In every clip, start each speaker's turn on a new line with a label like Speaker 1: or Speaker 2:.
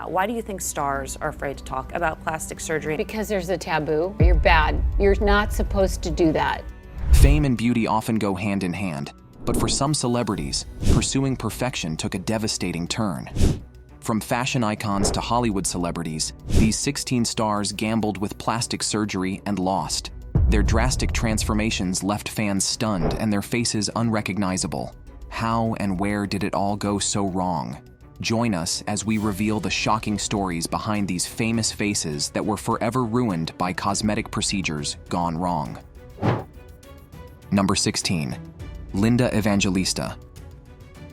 Speaker 1: now. Why do you think stars are afraid to talk about plastic surgery?
Speaker 2: Because there's a taboo. You're bad. You're not supposed to do that.
Speaker 3: Fame and beauty often go hand in hand, but for some celebrities, pursuing perfection took a devastating turn. From fashion icons to Hollywood celebrities, these 16 stars gambled with plastic surgery and lost. Their drastic transformations left fans stunned and their faces unrecognizable. How and where did it all go so wrong? Join us as we reveal the shocking stories behind these famous faces that were forever ruined by cosmetic procedures gone wrong. Number 16. Linda Evangelista.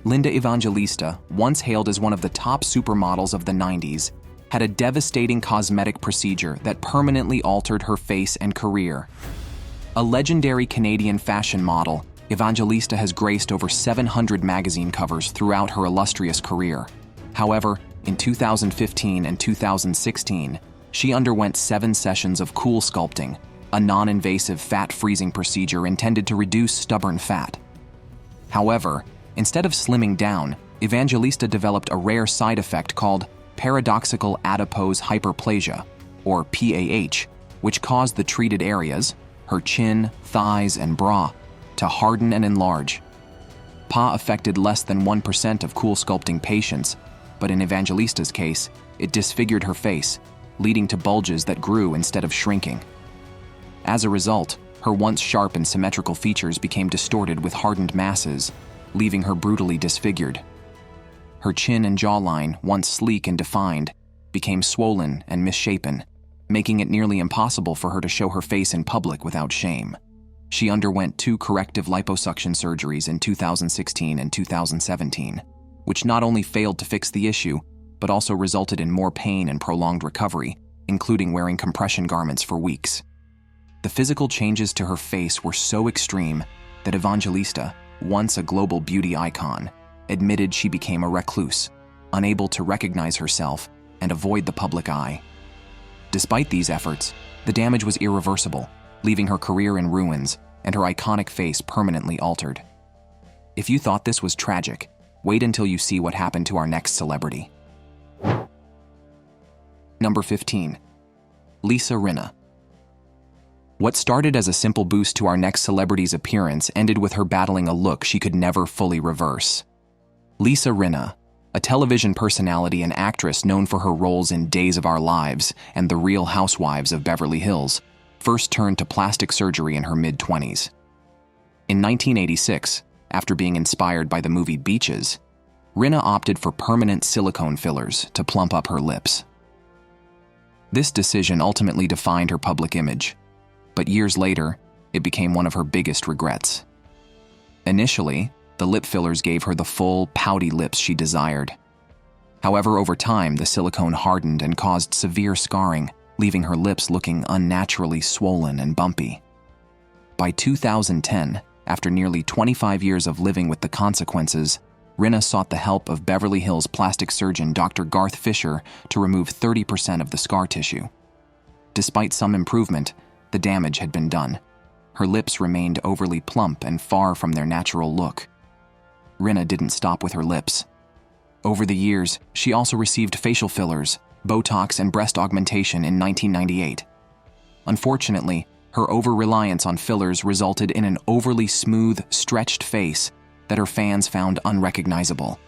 Speaker 3: Linda Evangelista, once hailed as one of the top supermodels of the 90s, had a devastating cosmetic procedure that permanently altered her face and career. A legendary Canadian fashion model, Evangelista has graced over 700 magazine covers throughout her illustrious career. However, in 2015 and 2016, she underwent 7 sessions of cool sculpting, a non-invasive fat-freezing procedure intended to reduce stubborn fat. However, instead of slimming down, Evangelista developed a rare side effect called paradoxical adipose hyperplasia, or PAH, which caused the treated areas, her chin, thighs, and bra, to harden and enlarge. PA affected less than 1% of cool sculpting patients, but in Evangelista's case, it disfigured her face, leading to bulges that grew instead of shrinking. As a result, her once sharp and symmetrical features became distorted with hardened masses, leaving her brutally disfigured. Her chin and jawline, once sleek and defined, became swollen and misshapen, making it nearly impossible for her to show her face in public without shame. She underwent 2 corrective liposuction surgeries in 2016 and 2017, which not only failed to fix the issue, but also resulted in more pain and prolonged recovery, including wearing compression garments for weeks. The physical changes to her face were so extreme that Evangelista, once a global beauty icon, admitted she became a recluse, unable to recognize herself and avoid the public eye. Despite these efforts, the damage was irreversible, leaving her career in ruins and her iconic face permanently altered. If you thought this was tragic, wait until you see what happened to our next celebrity. Number 15. Lisa Rinna. What started as a simple boost to our next celebrity's appearance ended with her battling a look she could never fully reverse. Lisa Rinna, a television personality and actress known for her roles in Days of Our Lives and The Real Housewives of Beverly Hills, first turned to plastic surgery in her mid-20s. In 1986, after being inspired by the movie Beaches, Rinna opted for permanent silicone fillers to plump up her lips. This decision ultimately defined her public image, but years later, it became one of her biggest regrets. Initially, the lip fillers gave her the full, pouty lips she desired. However, over time, the silicone hardened and caused severe scarring, leaving her lips looking unnaturally swollen and bumpy. By 2010, after nearly 25 years of living with the consequences, Rinna sought the help of Beverly Hills plastic surgeon Dr. Garth Fisher to remove 30% of the scar tissue. Despite some improvement, the damage had been done. Her lips remained overly plump and far from their natural look. Rinna didn't stop with her lips. Over the years, she also received facial fillers, Botox, and breast augmentation in 1998. Unfortunately, her over-reliance on fillers resulted in an overly smooth, stretched face that her fans found unrecognizable.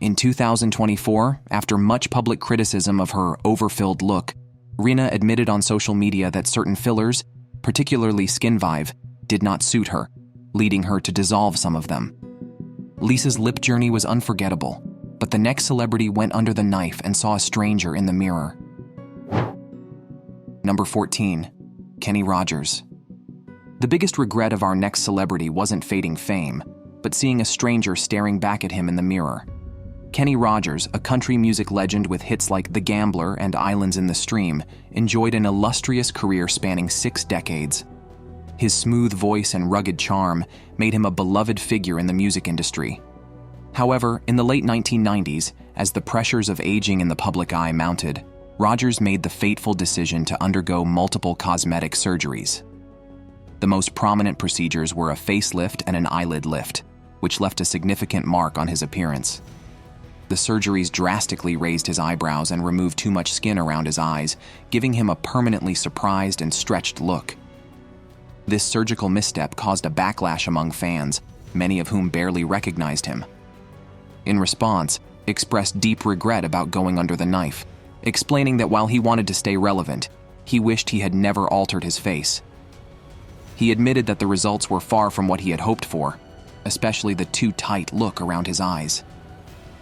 Speaker 3: In 2024, after much public criticism of her overfilled look, Rena admitted on social media that certain fillers, particularly Skinvive, did not suit her, leading her to dissolve some of them. Lisa's lip journey was unforgettable, but the next celebrity went under the knife and saw a stranger in the mirror. Number 14. Kenny Rogers. The biggest regret of our next celebrity wasn't fading fame, but seeing a stranger staring back at him in the mirror. Kenny Rogers, a country music legend with hits like The Gambler and Islands in the Stream, enjoyed an illustrious career spanning 6 decades. His smooth voice and rugged charm made him a beloved figure in the music industry. However, in the late 1990s, as the pressures of aging in the public eye mounted, Rogers made the fateful decision to undergo multiple cosmetic surgeries. The most prominent procedures were a facelift and an eyelid lift, which left a significant mark on his appearance. The surgeries drastically raised his eyebrows and removed too much skin around his eyes, giving him a permanently surprised and stretched look. This surgical misstep caused a backlash among fans, many of whom barely recognized him. In response, expressed deep regret about going under the knife, explaining that while he wanted to stay relevant, he wished he had never altered his face. He admitted that the results were far from what he had hoped for, especially the too tight look around his eyes.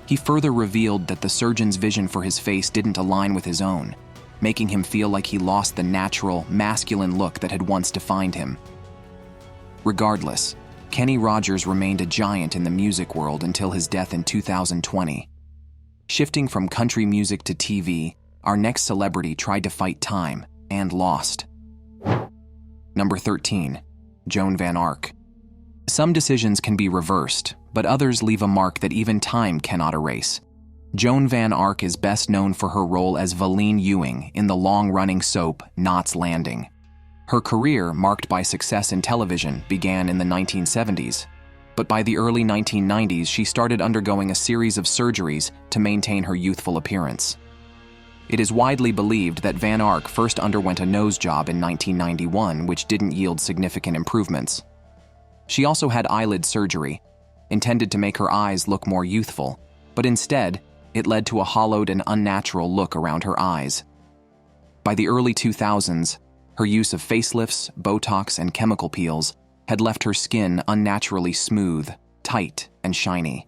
Speaker 3: He further revealed that the surgeon's vision for his face didn't align with his own, making him feel like he lost the natural, masculine look that had once defined him. Regardless, Kenny Rogers remained a giant in the music world until his death in 2020. Shifting from country music to TV, our next celebrity tried to fight time and lost. Number 13. Joan Van Ark. Some decisions can be reversed, but others leave a mark that even time cannot erase. Joan Van Ark is best known for her role as Valene Ewing in the long-running soap Knots Landing. Her career, marked by success in television, began in the 1970s, but by the early 1990s she started undergoing a series of surgeries to maintain her youthful appearance. It is widely believed that Van Ark first underwent a nose job in 1991, which didn't yield significant improvements. She also had eyelid surgery, intended to make her eyes look more youthful, but instead, it led to a hollowed and unnatural look around her eyes. By the early 2000s, her use of facelifts, Botox, and chemical peels had left her skin unnaturally smooth, tight, and shiny.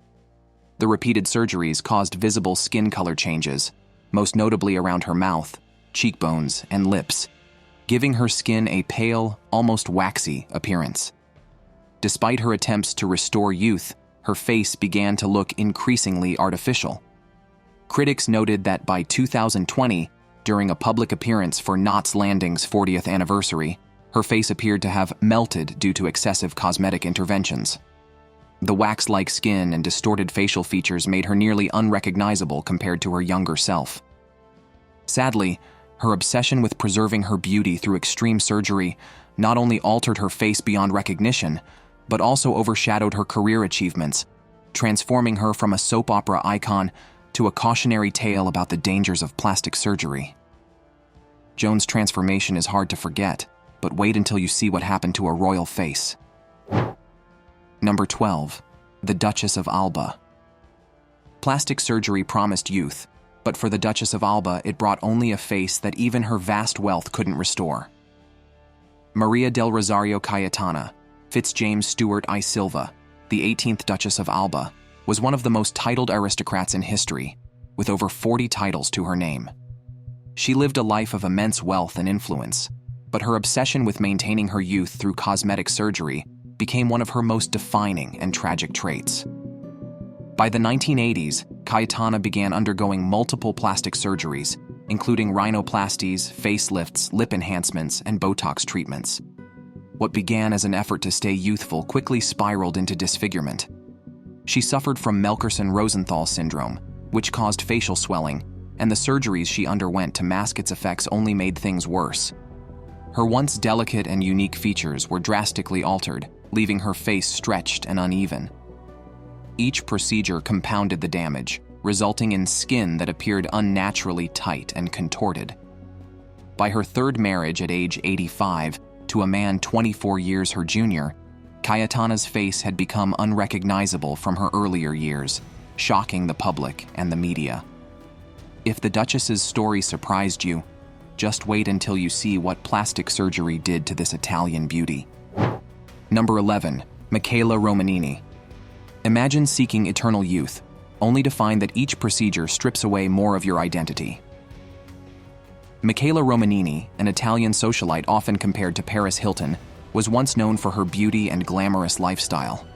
Speaker 3: The repeated surgeries caused visible skin color changes, most notably around her mouth, cheekbones, and lips, giving her skin a pale, almost waxy appearance. Despite her attempts to restore youth, her face began to look increasingly artificial. Critics noted that by 2020, during a public appearance for Knots Landing's 40th anniversary, her face appeared to have melted due to excessive cosmetic interventions. The wax-like skin and distorted facial features made her nearly unrecognizable compared to her younger self. Sadly, her obsession with preserving her beauty through extreme surgery not only altered her face beyond recognition, but also overshadowed her career achievements, transforming her from a soap opera icon to a cautionary tale about the dangers of plastic surgery. Joan's transformation is hard to forget, but wait until you see what happened to a royal face. Number 12. The Duchess of Alba. Plastic surgery promised youth, but for the Duchess of Alba, it brought only a face that even her vast wealth couldn't restore. Maria del Rosario Cayetana, Fitzjames Stewart I Silva, the 18th Duchess of Alba, was one of the most titled aristocrats in history, with over 40 titles to her name. She lived a life of immense wealth and influence, but her obsession with maintaining her youth through cosmetic surgery became one of her most defining and tragic traits. By the 1980s, Cayetana began undergoing multiple plastic surgeries, including rhinoplasties, facelifts, lip enhancements, and Botox treatments. What began as an effort to stay youthful quickly spiraled into disfigurement. She suffered from Melkerson-Rosenthal syndrome, which caused facial swelling, and the surgeries she underwent to mask its effects only made things worse. Her once delicate and unique features were drastically altered, leaving her face stretched and uneven. Each procedure compounded the damage, resulting in skin that appeared unnaturally tight and contorted. By her third marriage at age 85, to a man 24 years her junior, Cayetana's face had become unrecognizable from her earlier years, shocking the public and the media. If the Duchess's story surprised you, just wait until you see what plastic surgery did to this Italian beauty. Number 11. Michaela Romanini. Imagine seeking eternal youth, only to find that each procedure strips away more of your identity. Michaela Romanini, an Italian socialite often compared to Paris Hilton, was once known for her beauty and glamorous lifestyle.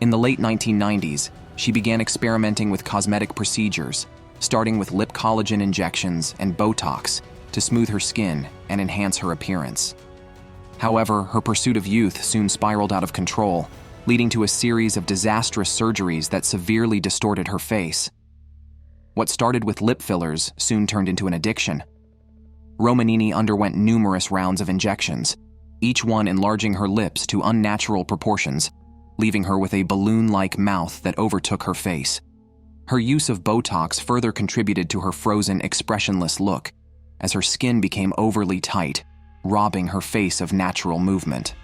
Speaker 3: In the late 1990s, she began experimenting with cosmetic procedures, starting with lip collagen injections and Botox to smooth her skin and enhance her appearance. However, her pursuit of youth soon spiraled out of control, leading to a series of disastrous surgeries that severely distorted her face. What started with lip fillers soon turned into an addiction. Romanini underwent numerous rounds of injections, each one enlarging her lips to unnatural proportions, leaving her with a balloon-like mouth that overtook her face. Her use of Botox further contributed to her frozen, expressionless look, as her skin became overly tight, robbing her face of natural movement.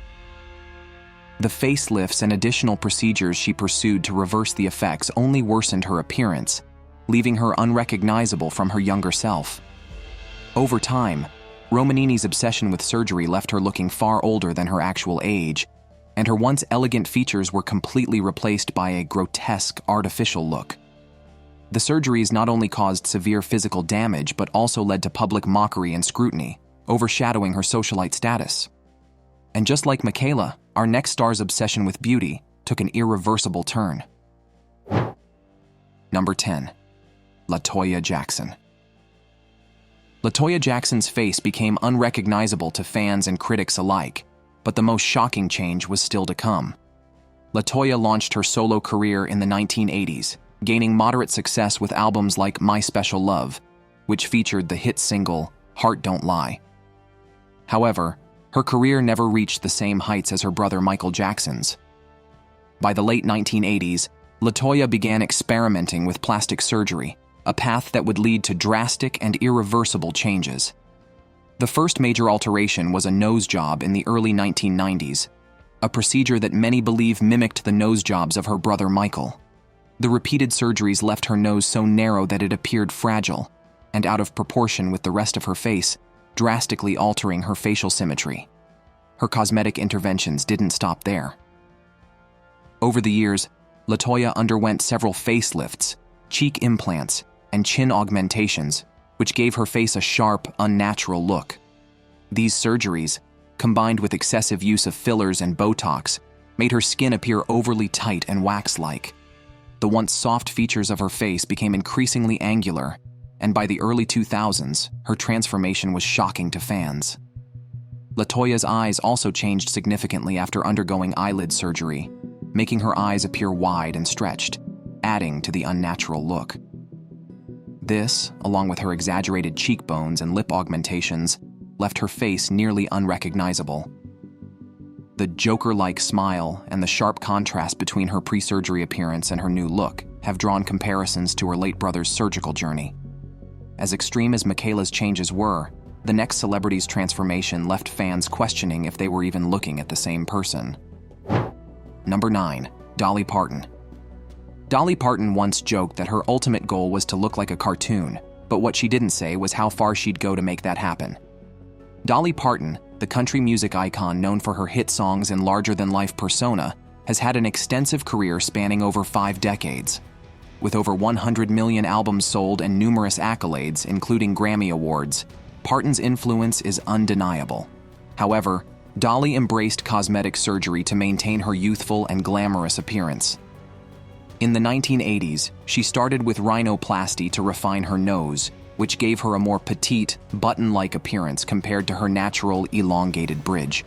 Speaker 3: The facelifts and additional procedures she pursued to reverse the effects only worsened her appearance, leaving her unrecognizable from her younger self. Over time, Romanini's obsession with surgery left her looking far older than her actual age, and her once elegant features were completely replaced by a grotesque, artificial look. The surgeries not only caused severe physical damage but also led to public mockery and scrutiny, overshadowing her socialite status. And just like Michaela, our next star's obsession with beauty took an irreversible turn. Number 10. LaToya Jackson. LaToya Jackson's face became unrecognizable to fans and critics alike, but the most shocking change was still to come. LaToya launched her solo career in the 1980s, gaining moderate success with albums like My Special Love, which featured the hit single Heart Don't Lie. However, her career never reached the same heights as her brother Michael Jackson's. By the late 1980s, LaToya began experimenting with plastic surgery, a path that would lead to drastic and irreversible changes. The first major alteration was a nose job in the early 1990s, a procedure that many believe mimicked the nose jobs of her brother Michael. The repeated surgeries left her nose so narrow that it appeared fragile and out of proportion with the rest of her face, drastically altering her facial symmetry. Her cosmetic interventions didn't stop there. Over the years, LaToya underwent several facelifts, cheek implants, and chin augmentations, which gave her face a sharp, unnatural look. These surgeries, combined with excessive use of fillers and Botox, made her skin appear overly tight and wax-like. The once soft features of her face became increasingly angular, and by the early 2000s, her transformation was shocking to fans. LaToya's eyes also changed significantly after undergoing eyelid surgery, making her eyes appear wide and stretched, adding to the unnatural look. This, along with her exaggerated cheekbones and lip augmentations, left her face nearly unrecognizable. The Joker-like smile and the sharp contrast between her pre-surgery appearance and her new look have drawn comparisons to her late brother's surgical journey. As extreme as Michaela's changes were, the next celebrity's transformation left fans questioning if they were even looking at the same person. Number 9. Dolly Parton. Dolly Parton once joked that her ultimate goal was to look like a cartoon, but what she didn't say was how far she'd go to make that happen. Dolly Parton, the country music icon known for her hit songs and larger-than-life persona, has had an extensive career spanning over 5 decades. With over 100 million albums sold and numerous accolades, including Grammy Awards, Parton's influence is undeniable. However, Dolly embraced cosmetic surgery to maintain her youthful and glamorous appearance. In the 1980s, she started with rhinoplasty to refine her nose, which gave her a more petite, button-like appearance compared to her natural, elongated bridge.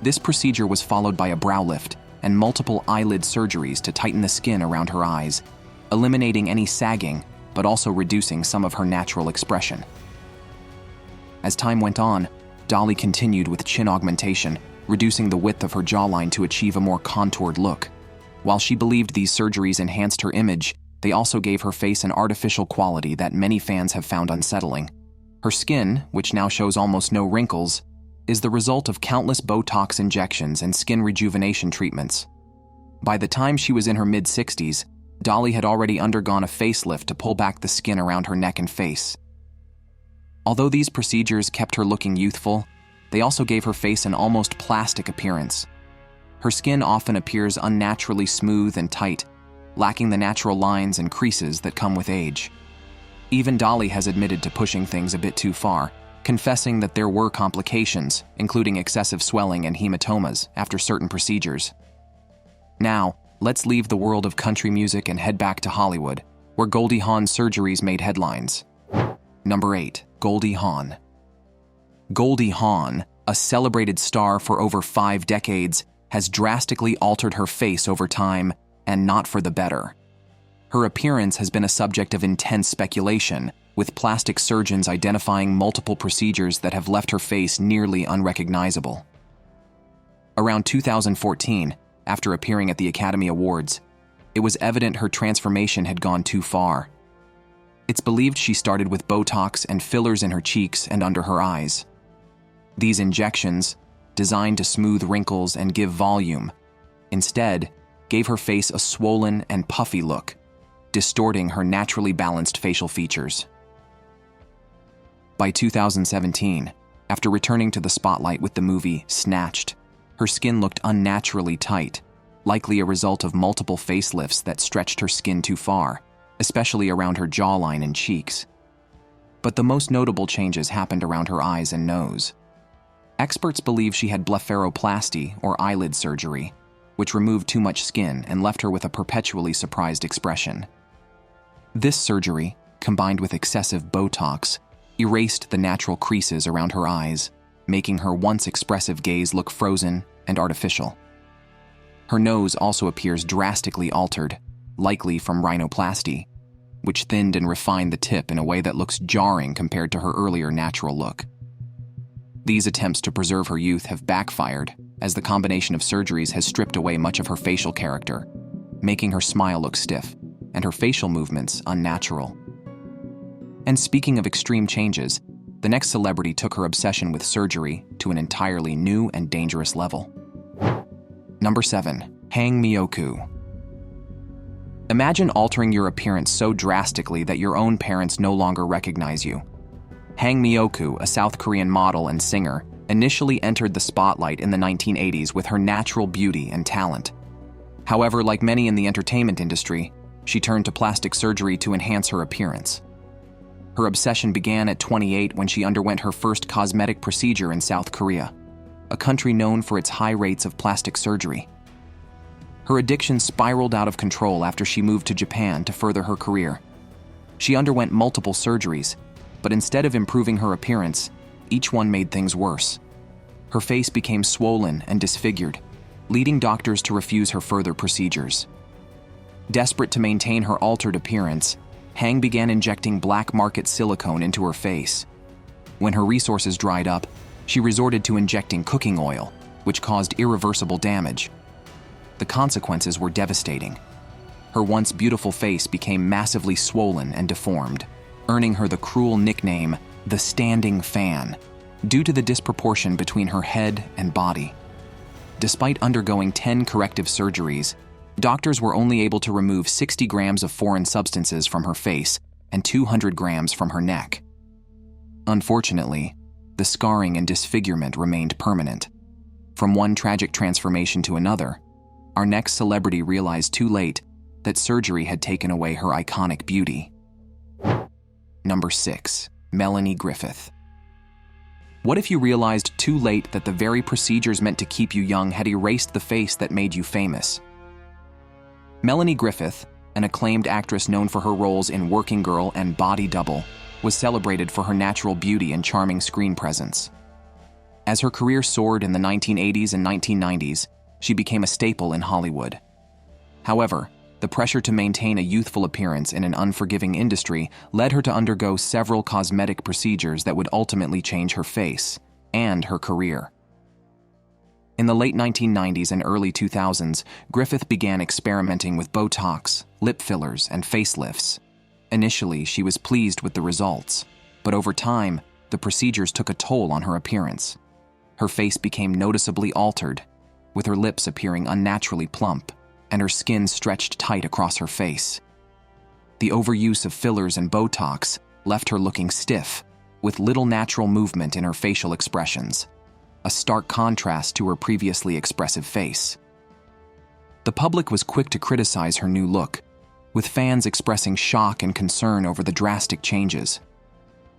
Speaker 3: This procedure was followed by a brow lift and multiple eyelid surgeries to tighten the skin around her eyes, eliminating any sagging, but also reducing some of her natural expression. As time went on, Dolly continued with chin augmentation, reducing the width of her jawline to achieve a more contoured look. While she believed these surgeries enhanced her image, they also gave her face an artificial quality that many fans have found unsettling. Her skin, which now shows almost no wrinkles, is the result of countless Botox injections and skin rejuvenation treatments. By the time she was in her mid-60s, Dolly had already undergone a facelift to pull back the skin around her neck and face. Although these procedures kept her looking youthful, they also gave her face an almost plastic appearance. Her skin often appears unnaturally smooth and tight, lacking the natural lines and creases that come with age. Even Dolly has admitted to pushing things a bit too far, confessing that there were complications, including excessive swelling and hematomas, after certain procedures. Now, let's leave the world of country music and head back to Hollywood, where Goldie Hawn's surgeries made headlines. Number 8. Goldie Hawn. Goldie Hawn, a celebrated star for over 5 decades, has drastically altered her face over time, and not for the better. Her appearance has been a subject of intense speculation, with plastic surgeons identifying multiple procedures that have left her face nearly unrecognizable. Around 2014, after appearing at the Academy Awards, it was evident her transformation had gone too far. It's believed she started with Botox and fillers in her cheeks and under her eyes. These injections, designed to smooth wrinkles and give volume, instead gave her face a swollen and puffy look, distorting her naturally balanced facial features. By 2017, after returning to the spotlight with the movie Snatched, her skin looked unnaturally tight, likely a result of multiple facelifts that stretched her skin too far, especially around her jawline and cheeks. But the most notable changes happened around her eyes and nose. Experts believe she had blepharoplasty, or eyelid surgery, which removed too much skin and left her with a perpetually surprised expression. This surgery, combined with excessive Botox, erased the natural creases around her eyes, making her once expressive gaze look frozen and artificial. Her nose also appears drastically altered, likely from rhinoplasty, which thinned and refined the tip in a way that looks jarring compared to her earlier natural look. These attempts to preserve her youth have backfired, as the combination of surgeries has stripped away much of her facial character, making her smile look stiff and her facial movements unnatural. And speaking of extreme changes, the next celebrity took her obsession with surgery to an entirely new and dangerous level. Number 7. Hang Mioku. Imagine altering your appearance so drastically that your own parents no longer recognize you. Hang Mioku, a South Korean model and singer, initially entered the spotlight in the 1980s with her natural beauty and talent. However, like many in the entertainment industry, she turned to plastic surgery to enhance her appearance. Her obsession began at 28 when she underwent her first cosmetic procedure in South Korea, a country known for its high rates of plastic surgery. Her addiction spiraled out of control after she moved to Japan to further her career. She underwent multiple surgeries, but instead of improving her appearance, each one made things worse. Her face became swollen and disfigured, leading doctors to refuse her further procedures. Desperate to maintain her altered appearance, Hang began injecting black market silicone into her face. When her resources dried up, she resorted to injecting cooking oil, which caused irreversible damage. The consequences were devastating. Her once beautiful face became massively swollen and deformed, earning her the cruel nickname, the Standing Fan, due to the disproportion between her head and body. Despite undergoing 10 corrective surgeries, doctors were only able to remove 60 grams of foreign substances from her face and 200 grams from her neck. Unfortunately, the scarring and disfigurement remained permanent. From one tragic transformation to another, our next celebrity realized too late that surgery had taken away her iconic beauty. Number 6. Melanie Griffith. What if you realized too late that the very procedures meant to keep you young had erased the face that made you famous? Melanie Griffith, an acclaimed actress known for her roles in Working Girl and Body Double, was celebrated for her natural beauty and charming screen presence. As her career soared in the 1980s and 1990s, she became a staple in Hollywood. However, the pressure to maintain a youthful appearance in an unforgiving industry led her to undergo several cosmetic procedures that would ultimately change her face and her career. In the late 1990s and early 2000s, Griffith began experimenting with Botox, lip fillers, and facelifts. Initially, she was pleased with the results, but over time, the procedures took a toll on her appearance. Her face became noticeably altered, with her lips appearing unnaturally plump and her skin stretched tight across her face. The overuse of fillers and Botox left her looking stiff, with little natural movement in her facial expressions, a stark contrast to her previously expressive face. The public was quick to criticize her new look, with fans expressing shock and concern over the drastic changes.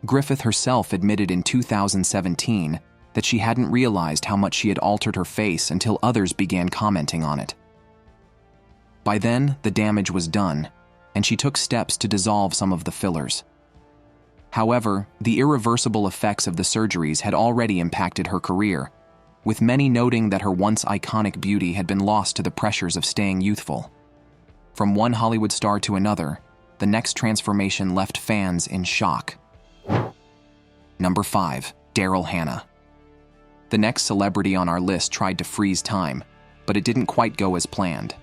Speaker 3: Griffith herself admitted in 2017 that she hadn't realized how much she had altered her face until others began commenting on it. By then, the damage was done, and she took steps to dissolve some of the fillers. However, the irreversible effects of the surgeries had already impacted her career, with many noting that her once iconic beauty had been lost to the pressures of staying youthful. From one Hollywood star to another, the next transformation left fans in shock. Number 5. Daryl Hannah. The next celebrity on our list tried to freeze time, but it didn't quite go as planned.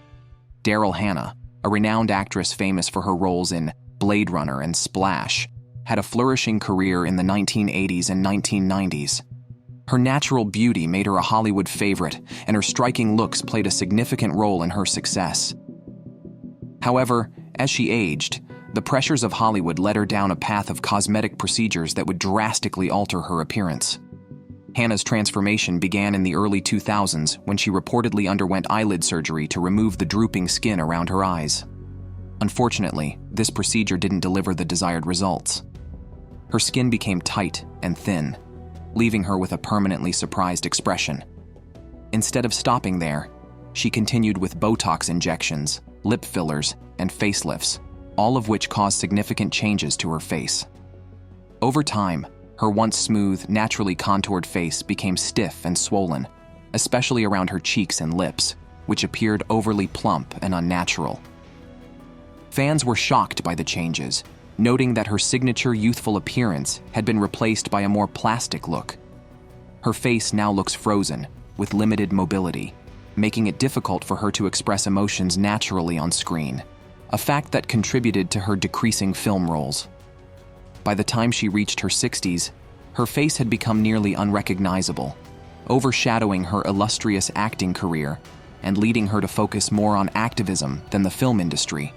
Speaker 3: Daryl Hannah, a renowned actress famous for her roles in Blade Runner and Splash, had a flourishing career in the 1980s and 1990s. Her natural beauty made her a Hollywood favorite, and her striking looks played a significant role in her success. However, as she aged, the pressures of Hollywood led her down a path of cosmetic procedures that would drastically alter her appearance. Hannah's transformation began in the early 2000s when she reportedly underwent eyelid surgery to remove the drooping skin around her eyes. Unfortunately, this procedure didn't deliver the desired results. Her skin became tight and thin, leaving her with a permanently surprised expression. Instead of stopping there, she continued with Botox injections, lip fillers, and facelifts, all of which caused significant changes to her face. Over time, her once smooth, naturally contoured face became stiff and swollen, especially around her cheeks and lips, which appeared overly plump and unnatural. Fans were shocked by the changes, noting that her signature youthful appearance had been replaced by a more plastic look. Her face now looks frozen, with limited mobility, making it difficult for her to express emotions naturally on screen, a fact that contributed to her decreasing film roles. By the time she reached her 60s, her face had become nearly unrecognizable, overshadowing her illustrious acting career and leading her to focus more on activism than the film industry.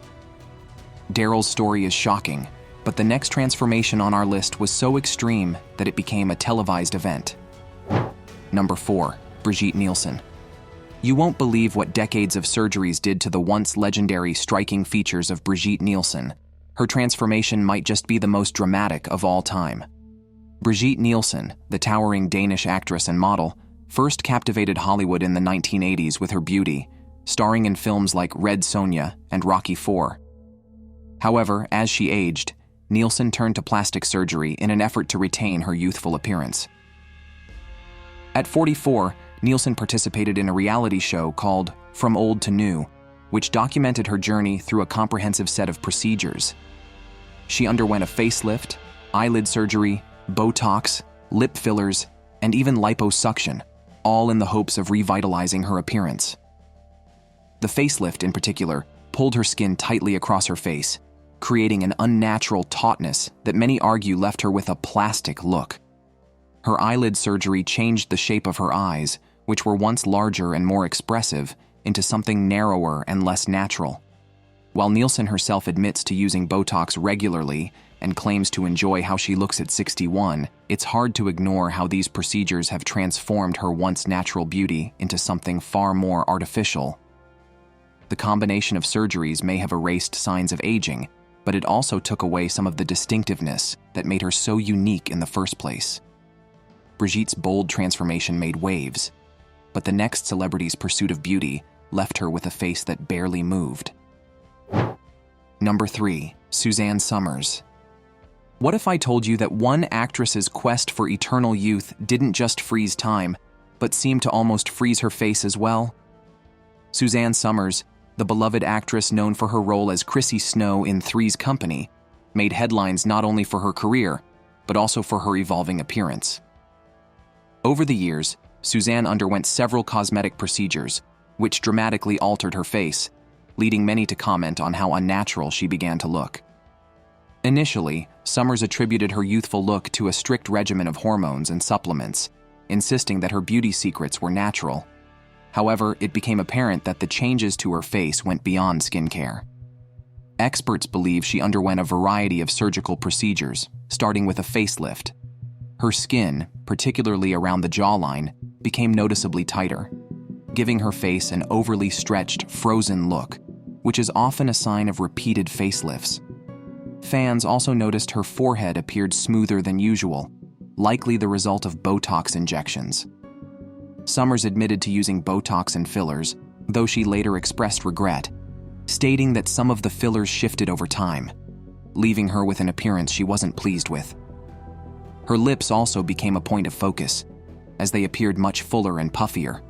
Speaker 3: Daryl's story is shocking, but the next transformation on our list was so extreme that it became a televised event. Number 4. Brigitte Nielsen. You won't believe what decades of surgeries did to the once legendary striking features of Brigitte Nielsen. Her transformation might just be the most dramatic of all time. Brigitte Nielsen, the towering Danish actress and model, first captivated Hollywood in the 1980s with her beauty, starring in films like Red Sonja and Rocky IV. However, as she aged, Nielsen turned to plastic surgery in an effort to retain her youthful appearance. At 44, Nielsen participated in a reality show called From Old to New, which documented her journey through a comprehensive set of procedures. She underwent a facelift, eyelid surgery, Botox, lip fillers, and even liposuction, all in the hopes of revitalizing her appearance. The facelift, in particular, pulled her skin tightly across her face, creating an unnatural tautness that many argue left her with a plastic look. Her eyelid surgery changed the shape of her eyes, which were once larger and more expressive, into something narrower and less natural. While Nielsen herself admits to using Botox regularly and claims to enjoy how she looks at 61, it's hard to ignore how these procedures have transformed her once natural beauty into something far more artificial. The combination of surgeries may have erased signs of aging, but it also took away some of the distinctiveness that made her so unique in the first place. Brigitte's bold transformation made waves, but the next celebrity's pursuit of beauty left her with a face that barely moved. Number 3. Suzanne Summers. What if I told you that one actress's quest for eternal youth didn't just freeze time, but seemed to almost freeze her face as well? Suzanne Summers, the beloved actress known for her role as Chrissy Snow in Three's Company, made headlines not only for her career, but also for her evolving appearance. Over the years, Suzanne underwent several cosmetic procedures, which dramatically altered her face, leading many to comment on how unnatural she began to look. Initially, Summers attributed her youthful look to a strict regimen of hormones and supplements, insisting that her beauty secrets were natural. However, it became apparent that the changes to her face went beyond skincare. Experts believe she underwent a variety of surgical procedures, starting with a facelift. Her skin, particularly around the jawline, became noticeably tighter, giving her face an overly stretched, frozen look, which is often a sign of repeated facelifts. Fans also noticed her forehead appeared smoother than usual, likely the result of Botox injections. Summers admitted to using Botox and fillers, though she later expressed regret, stating that some of the fillers shifted over time, leaving her with an appearance she wasn't pleased with. Her lips also became a point of focus, as they appeared much fuller and puffier,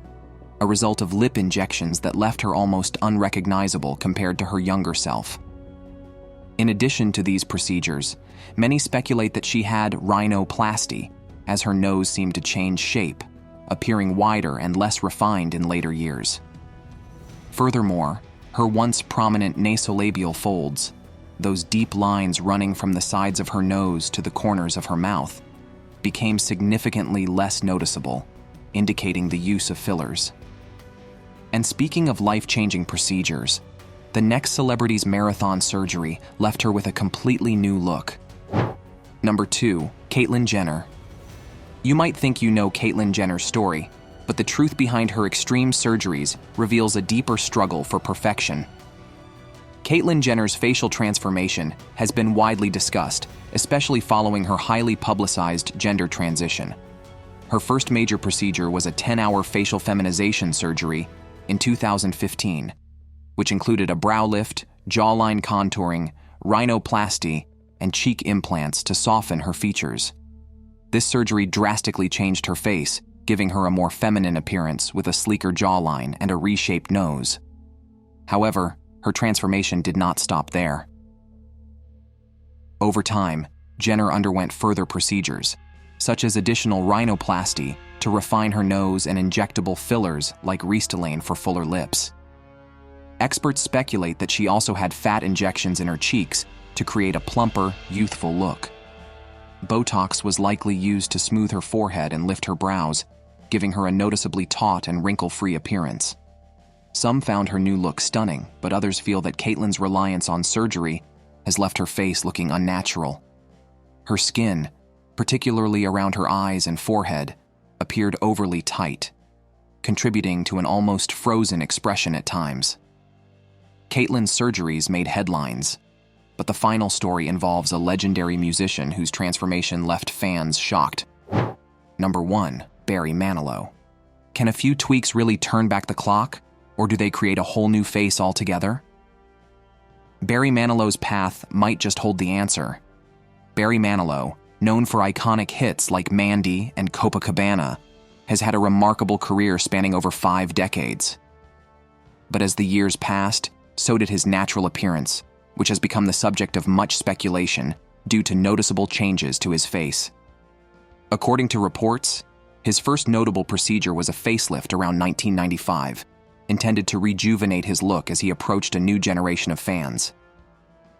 Speaker 3: a result of lip injections that left her almost unrecognizable compared to her younger self. In addition to these procedures, many speculate that she had rhinoplasty, as her nose seemed to change shape, appearing wider and less refined in later years. Furthermore, Her once prominent nasolabial folds, those deep lines running from the sides of her nose to the corners of her mouth, became significantly less noticeable, indicating the use of fillers. And speaking of life-changing procedures, the next celebrity's marathon surgery left her with a completely new look. Number 2, Cait Jenner. You might think you know Cait Jenner's story, but the truth behind her extreme surgeries reveals a deeper struggle for perfection. Cait Jenner's facial transformation has been widely discussed, especially following her highly publicized gender transition. Her first major procedure was a 10-hour facial feminization surgery in 2015, which included a brow lift, jawline contouring, rhinoplasty, and cheek implants to soften her features. This surgery drastically changed her face, giving her a more feminine appearance with a sleeker jawline and a reshaped nose. However, her transformation did not stop there. Over time, Jenner underwent further procedures, such as additional rhinoplasty to refine her nose and injectable fillers like Restylane for fuller lips. Experts speculate that she also had fat injections in her cheeks to create a plumper, youthful look. Botox was likely used to smooth her forehead and lift her brows, giving her a noticeably taut and wrinkle-free appearance. Some found her new look stunning, but others feel that Caitlin's reliance on surgery has left her face looking unnatural. Her skin, particularly around her eyes and forehead, appeared overly tight, contributing to an almost frozen expression at times. Caitlin's surgeries made headlines, but the final story involves a legendary musician whose transformation left fans shocked. Number 1, Barry Manilow. Can a few tweaks really turn back the clock, or do they create a whole new face altogether? Barry Manilow's path might just hold the answer. Barry Manilow, known for iconic hits like Mandy and Copacabana, has had a remarkable career spanning over 5 decades. But as the years passed, so did his natural appearance, which has become the subject of much speculation due to noticeable changes to his face. According to reports, his first notable procedure was a facelift around 1995, intended to rejuvenate his look as he approached a new generation of fans.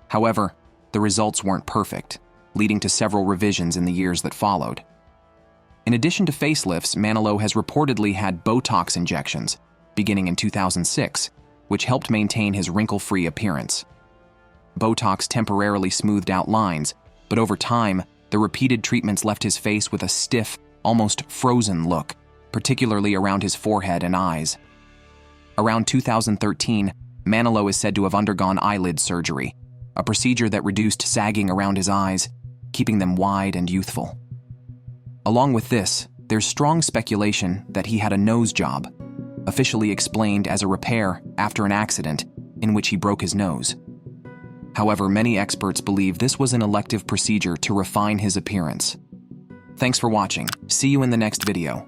Speaker 3: However, the results weren't perfect, leading to several revisions in the years that followed. In addition to facelifts, Manalo has reportedly had Botox injections, beginning in 2006, which helped maintain his wrinkle-free appearance. Botox temporarily smoothed out lines, but over time, the repeated treatments left his face with a stiff, almost frozen look, particularly around his forehead and eyes. Around 2013, Manalo is said to have undergone eyelid surgery, a procedure that reduced sagging around his eyes, keeping them wide and youthful. Along with this, there's strong speculation that he had a nose job, officially explained as a repair after an accident in which he broke his nose. However, many experts believe this was an elective procedure to refine his appearance. Thanks for watching. See you in the next video.